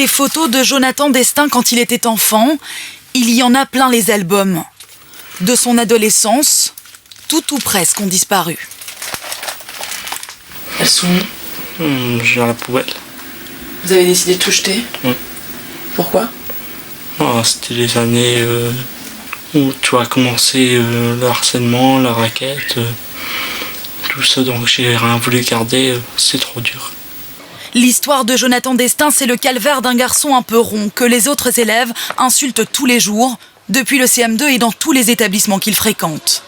Des photos de Jonathan Destin quand il était enfant, il y en a plein les albums. De son adolescence, tout ou presque ont disparu. Elles sont dans la poubelle. Vous avez décidé de tout jeter? Oui. Pourquoi? C'était les années où tu as commencé le harcèlement, la raquette, tout ça, donc j'ai rien voulu garder, c'est trop dur. L'histoire de Jonathan Destin, c'est le calvaire d'un garçon un peu rond que les autres élèves insultent tous les jours, depuis le CM2 et dans tous les établissements qu'il fréquente.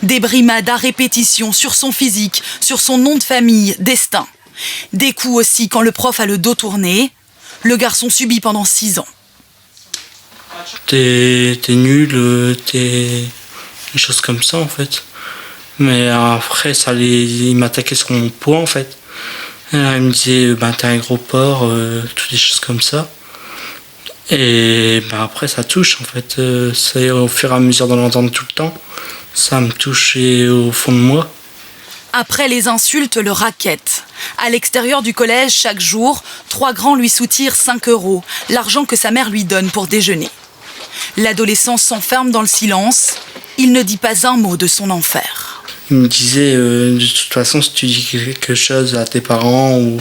Des brimades à répétition sur son physique, sur son nom de famille, Destin. Des coups aussi quand le prof a le dos tourné. Le garçon subit pendant 6 ans. T'es nul, des choses comme ça en fait. Mais après, il m'attaquait sur mon poids en fait. Il me disait, t'es un gros porc, toutes des choses comme ça. Et après, ça touche en fait. C'est au fur et à mesure de l'entendre tout le temps. Ça me touche au fond de moi. Après les insultes, le racket. À l'extérieur du collège, chaque jour, 3 grands lui soutirent 5 €, l'argent que sa mère lui donne pour déjeuner. L'adolescent s'enferme dans le silence. Il ne dit pas un mot de son enfer. Il me disait, de toute façon, si tu dis quelque chose à tes parents ou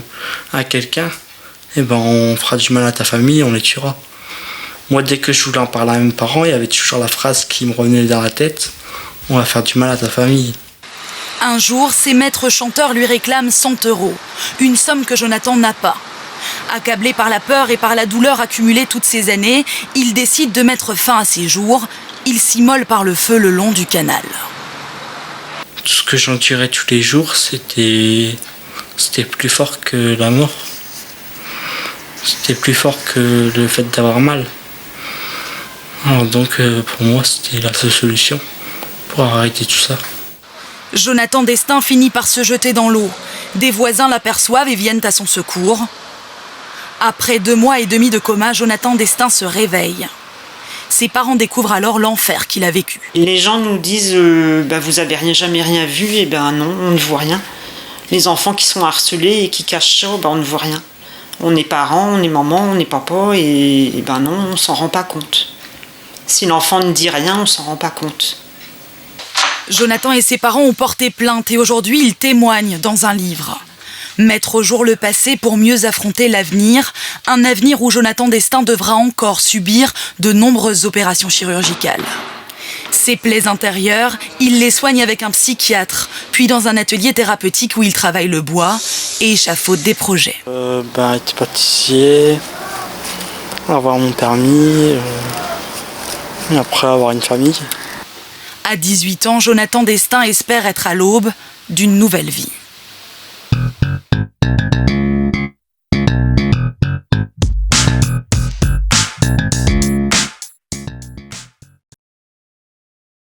à quelqu'un, on fera du mal à ta famille, on les tuera. Moi, dès que je voulais en parler à mes parents, il y avait toujours la phrase qui me revenait dans la tête, on va faire du mal à ta famille. Un jour, ses maîtres chanteurs lui réclament 100 €, une somme que Jonathan n'a pas. Accablé par la peur et par la douleur accumulée toutes ces années, il décide de mettre fin à ses jours. Il s'immole par le feu le long du canal. Tout ce que j'endurais tous les jours, c'était plus fort que la mort. C'était plus fort que le fait d'avoir mal. Alors donc pour moi, c'était la seule solution pour arrêter tout ça. Jonathan Destin finit par se jeter dans l'eau. Des voisins l'aperçoivent et viennent à son secours. Après 2 mois et demi de coma, Jonathan Destin se réveille. Ses parents découvrent alors l'enfer qu'il a vécu. Les gens nous disent vous avez jamais rien vu, et non, on ne voit rien. Les enfants qui sont harcelés et qui cachent ça, on ne voit rien. On est parents, on est maman, on est papa, et non, on s'en rend pas compte. Si l'enfant ne dit rien, on s'en rend pas compte. Jonathan et ses parents ont porté plainte et aujourd'hui ils témoignent dans un livre. Mettre au jour le passé pour mieux affronter l'avenir, un avenir où Jonathan Destin devra encore subir de nombreuses opérations chirurgicales. Ses plaies intérieures, il les soigne avec un psychiatre, puis dans un atelier thérapeutique où il travaille le bois et échafaude des projets. Être pâtissier, avoir mon permis, et après avoir une famille. À 18 ans, Jonathan Destin espère être à l'aube d'une nouvelle vie.